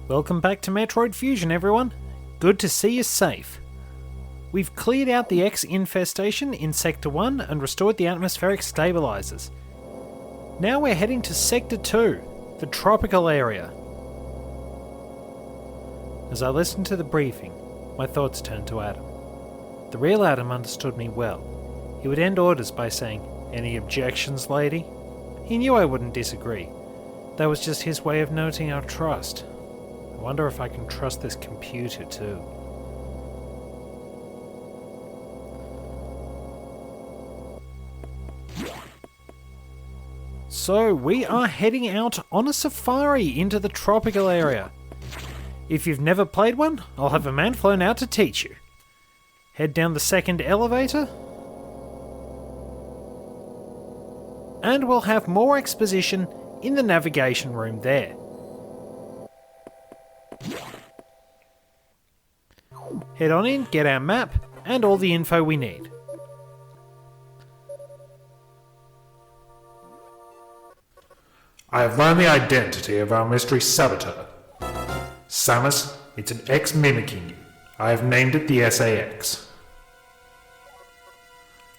Welcome back to Metroid Fusion, everyone. Good to see you safe. We've cleared out the X infestation in Sector 1 and restored the atmospheric stabilizers. Now we're heading to Sector 2, the tropical area. As I listened to the briefing, my thoughts turned to Adam. The real Adam understood me well. He would end orders by saying, "Any objections, lady?" He knew I wouldn't disagree. That was just his way of noting our trust. I wonder if I can trust this computer too. So, we are heading out on a safari into the tropical area. If you've never played one, I'll have a man flown out to teach you. Head down the second elevator, and we'll have more exposition in the navigation room there. Head on in, get our map, and all the info we need. I have learned the identity of our mystery saboteur. Samus, it's an X mimicking you. I have named it the SAX.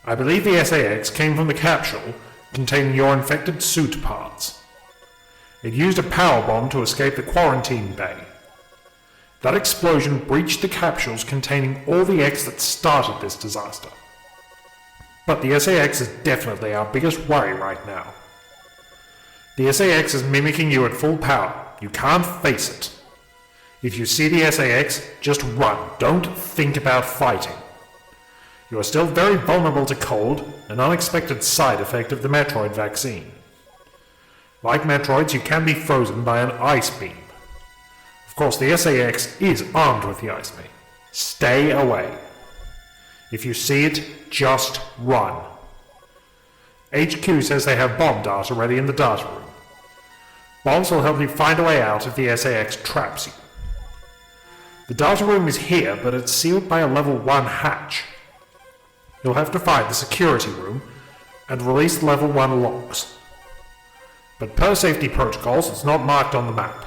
I believe the SAX came from the capsule containing your infected suit parts. It used a power bomb to escape the quarantine bay. That explosion breached the capsules containing all the X that started this disaster. But the SAX is definitely our biggest worry right now. The SAX is mimicking you at full power. You can't face it. If you see the SAX, just run. Don't think about fighting. You are still very vulnerable to cold, an unexpected side effect of the Metroid vaccine. Like Metroids, you can be frozen by an ice beam. Of course, the SAX is armed with the ice beam. Stay away. If you see it, just run. HQ says they have bomb data ready in the data room. Bombs will help you find a way out if the SAX traps you. The data room is here, but it's sealed by a level 1 hatch. You'll have to find the security room and release level 1 locks. But per safety protocols, it's not marked on the map.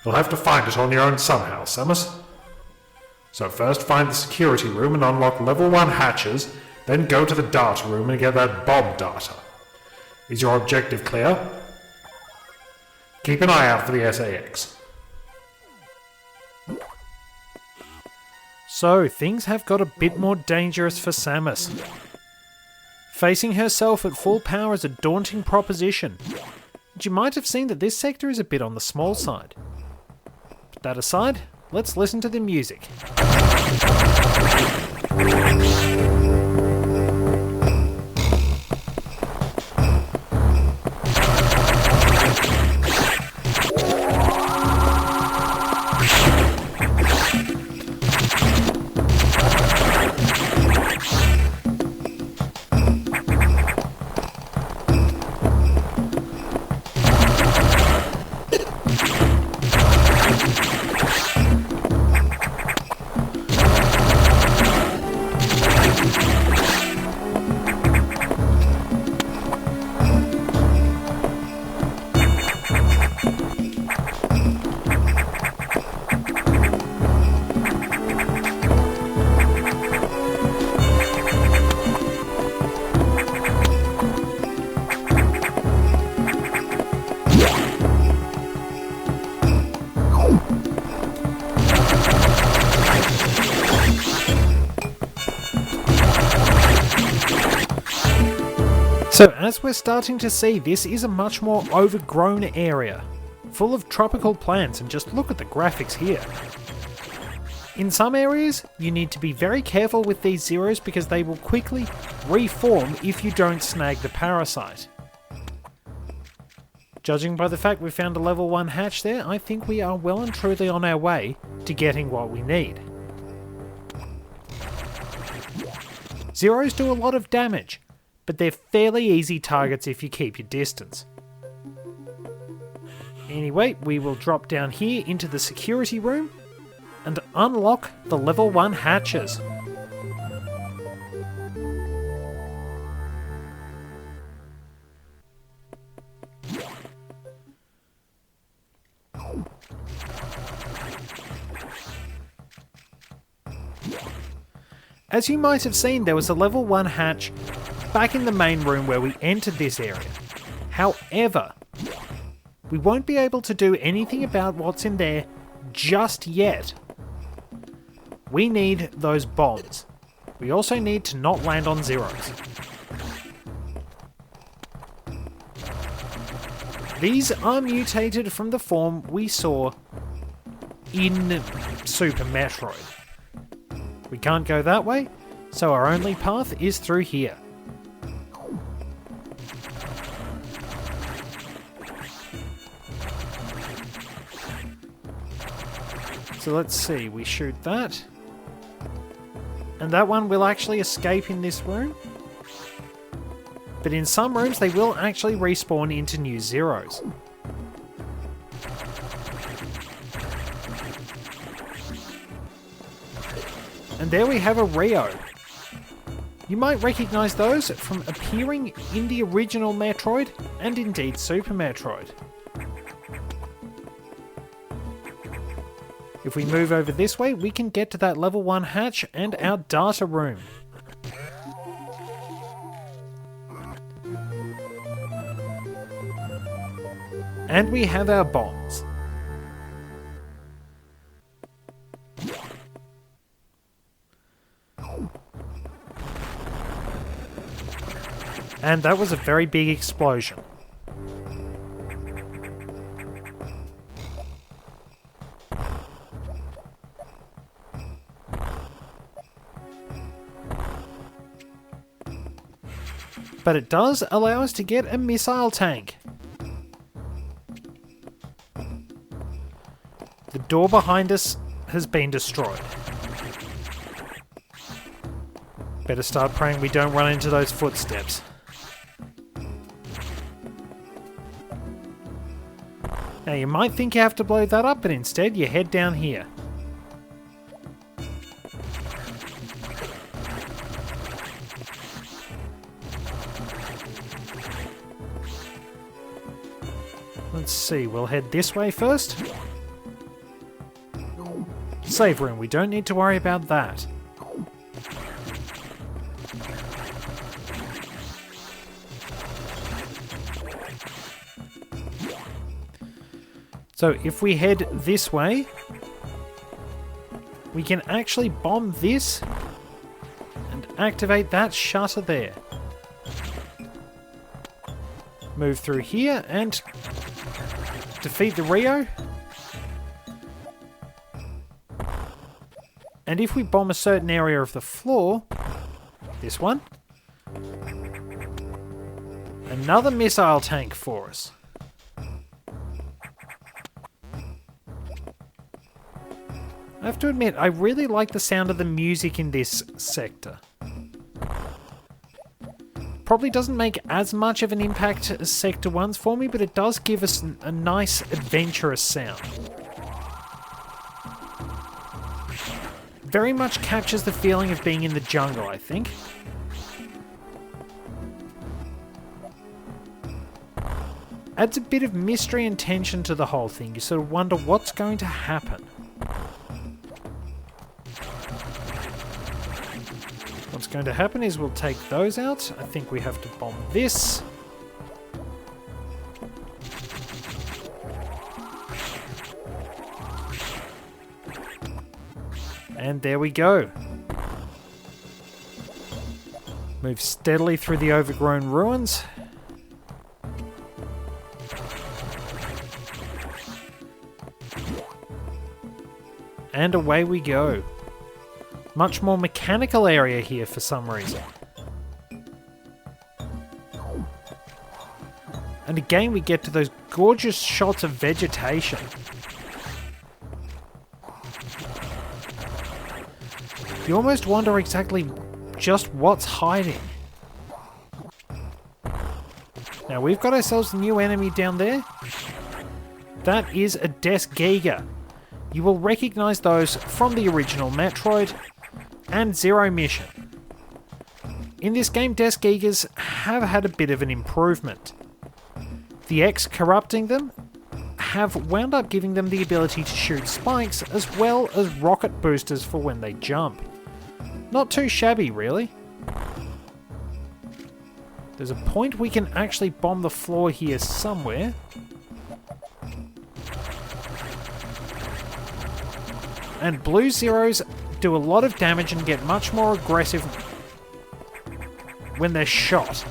You'll have to find it on your own somehow, Samus. So first find the security room and unlock level 1 hatches, then go to the data room and get that bomb data. Is your objective clear? Keep an eye out for the SAX. So, things have got a bit more dangerous for Samus. Facing herself at full power is a daunting proposition. But you might have seen that this sector is a bit on the small side. But that aside, let's listen to the music. So as we're starting to see, this is a much more overgrown area, full of tropical plants, and just look at the graphics here. In some areas, you need to be very careful with these zeros because they will quickly reform if you don't snag the parasite. Judging by the fact we found a level 1 hatch there, I think we are well and truly on our way to getting what we need. Zeros do a lot of damage, but they're fairly easy targets if you keep your distance. Anyway, we will drop down here into the security room and unlock the level 1 hatches. As you might have seen, there was a level 1 hatch back in the main room where we entered this area. However, we won't be able to do anything about what's in there just yet. We need those bombs. We also need to not land on zeros. These are mutated from the form we saw in Super Metroid. We can't go that way, so our only path is through here. So let's see, we shoot that. And that one will actually escape in this room. But in some rooms they will actually respawn into new zeros. And there we have a Rio. You might recognise those from appearing in the original Metroid and indeed Super Metroid. If we move over this way, we can get to that level 1 hatch and our data room. And we have our bombs. And that was a very big explosion. But it does allow us to get a missile tank. The door behind us has been destroyed. Better start praying we don't run into those footsteps. Now you might think you have to blow that up, but instead you head down here. Let's see, we'll head this way first. Save room, we don't need to worry about that. So if we head this way, we can actually bomb this and activate that shutter there. Move through here and defeat the Rio. And if we bomb a certain area of the floor, this one, another missile tank for us. I have to admit, I really like the sound of the music in this sector. Probably doesn't make as much of an impact as Sector 1's for me, but it does give us a nice adventurous sound. Very much captures the feeling of being in the jungle, I think. Adds a bit of mystery and tension to the whole thing. You sort of wonder what's going to happen. What's going to happen is we'll take those out. I think we have to bomb this. And there we go. Move steadily through the overgrown ruins. And away we go. Much more mechanical area here for some reason. And again we get to those gorgeous shots of vegetation. You almost wonder exactly just what's hiding. Now we've got ourselves a new enemy down there. That is a Desk Giga. You will recognise those from the original Metroid and Zero Mission. In this game, Desk Gigas have had a bit of an improvement. The X corrupting them have wound up giving them the ability to shoot spikes as well as rocket boosters for when they jump. Not too shabby, really. There's a point we can actually bomb the floor here somewhere. And blue zeros do a lot of damage and get much more aggressive when they're shot.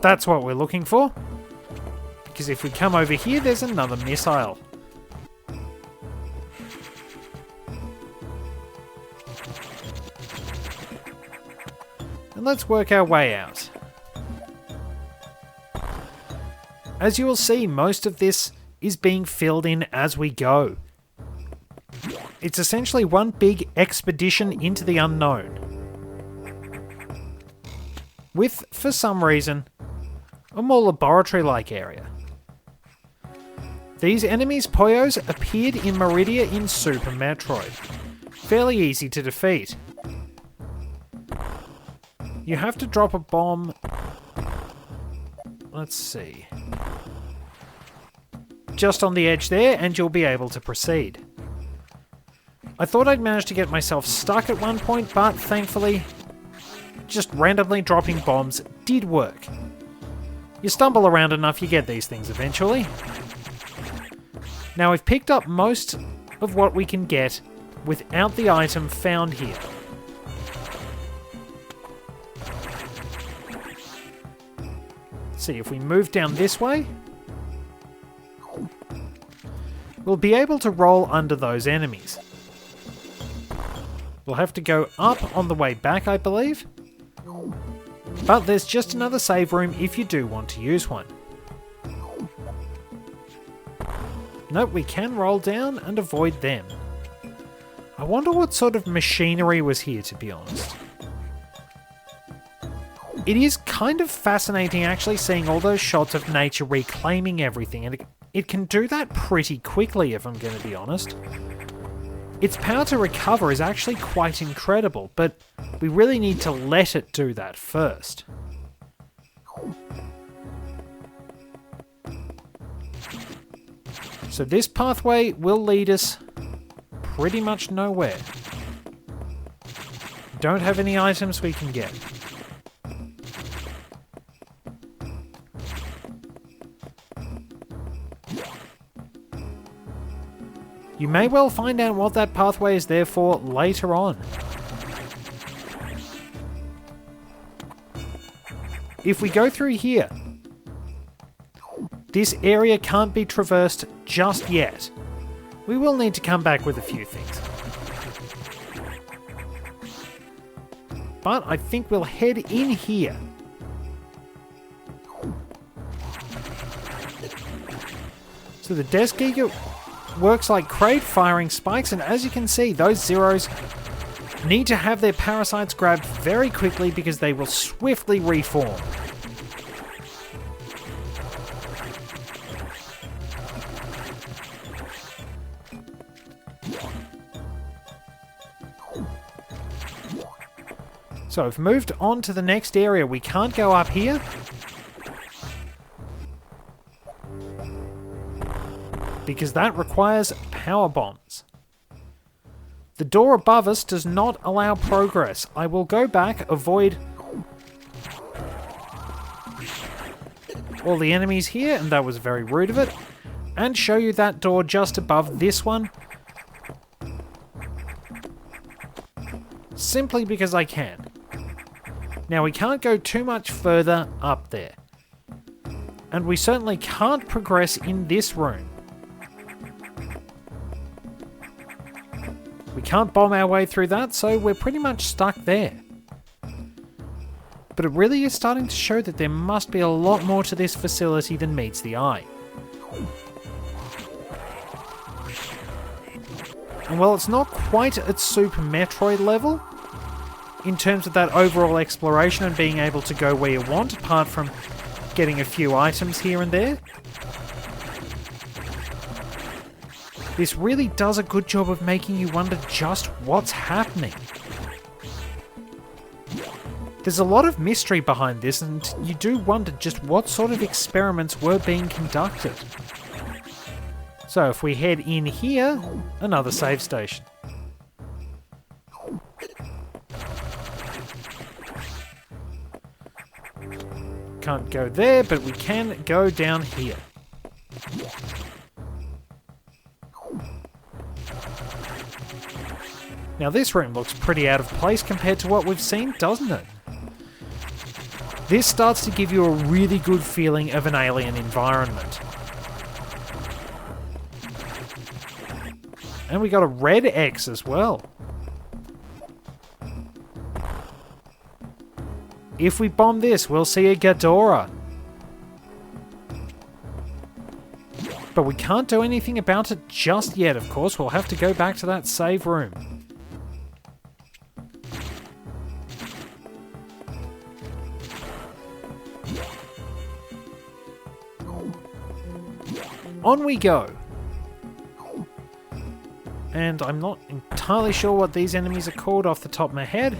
That's what we're looking for. Because if we come over here, there's another missile. And let's work our way out. As you will see, most of this is being filled in as we go. It's essentially one big expedition into the unknown. With, for some reason, a more laboratory-like area. These enemies, Poyos, appeared in Meridia in Super Metroid. Fairly easy to defeat. You have to drop a bomb... Let's see. Just on the edge there, and you'll be able to proceed. I thought I'd managed to get myself stuck at one point, but thankfully, just randomly dropping bombs did work. You stumble around enough, you get these things eventually. Now we've picked up most of what we can get without the item found here. See, if we move down this way, we'll be able to roll under those enemies. We'll have to go up on the way back, I believe. But there's just another save room if you do want to use one. Nope, we can roll down and avoid them. I wonder what sort of machinery was here, to be honest. It is kind of fascinating actually seeing all those shots of nature reclaiming everything, and it can do that pretty quickly if I'm going to be honest. Its power to recover is actually quite incredible, but we really need to let it do that first. So this pathway will lead us pretty much nowhere. Don't have any items we can get. You may well find out what that pathway is there for later on. If we go through here, this area can't be traversed just yet. We will need to come back with a few things. But I think we'll head in here. So the Desk Giga works like Kraid, firing spikes, and as you can see, those zeros need to have their parasites grabbed very quickly because they will swiftly reform. So I've moved on to the next area. We can't go up here. Because that requires power bombs. The door above us does not allow progress. I will go back, avoid all the enemies here, and that was very rude of it, and show you that door just above this one. Simply because I can. Now we can't go too much further up there. And we certainly can't progress in this room. We can't bomb our way through that, so we're pretty much stuck there. But it really is starting to show that there must be a lot more to this facility than meets the eye. And while it's not quite at Super Metroid level, in terms of that overall exploration and being able to go where you want, apart from getting a few items here and there, this really does a good job of making you wonder just what's happening. There's a lot of mystery behind this, and you do wonder just what sort of experiments were being conducted. So if we head in here, another save station. Can't go there, but we can go down here. Now this room looks pretty out of place compared to what we've seen, doesn't it? This starts to give you a really good feeling of an alien environment. And we got a red X as well. If we bomb this, we'll see a Ghidorah. But we can't do anything about it just yet, of course. We'll have to go back to that save room. On we go. And I'm not entirely sure what these enemies are called off the top of my head.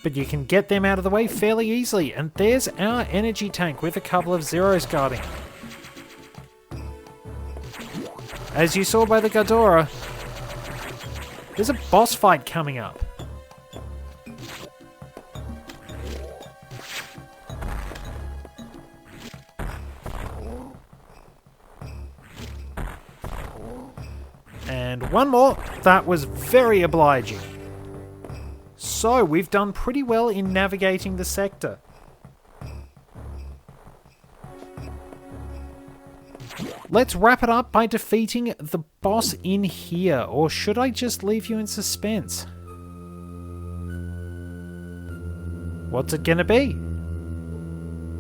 But you can get them out of the way fairly easily. And there's our energy tank with a couple of zeros guarding it. As you saw by the Ghidorah, there's a boss fight coming up. And one more. That was very obliging. So, we've done pretty well in navigating the sector. Let's wrap it up by defeating the boss in here, or should I just leave you in suspense? What's it gonna be?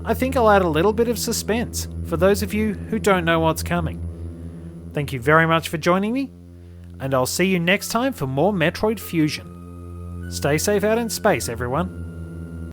I think I'll add a little bit of suspense for those of you who don't know what's coming. Thank you very much for joining me, and I'll see you next time for more Metroid Fusion. Stay safe out in space, everyone.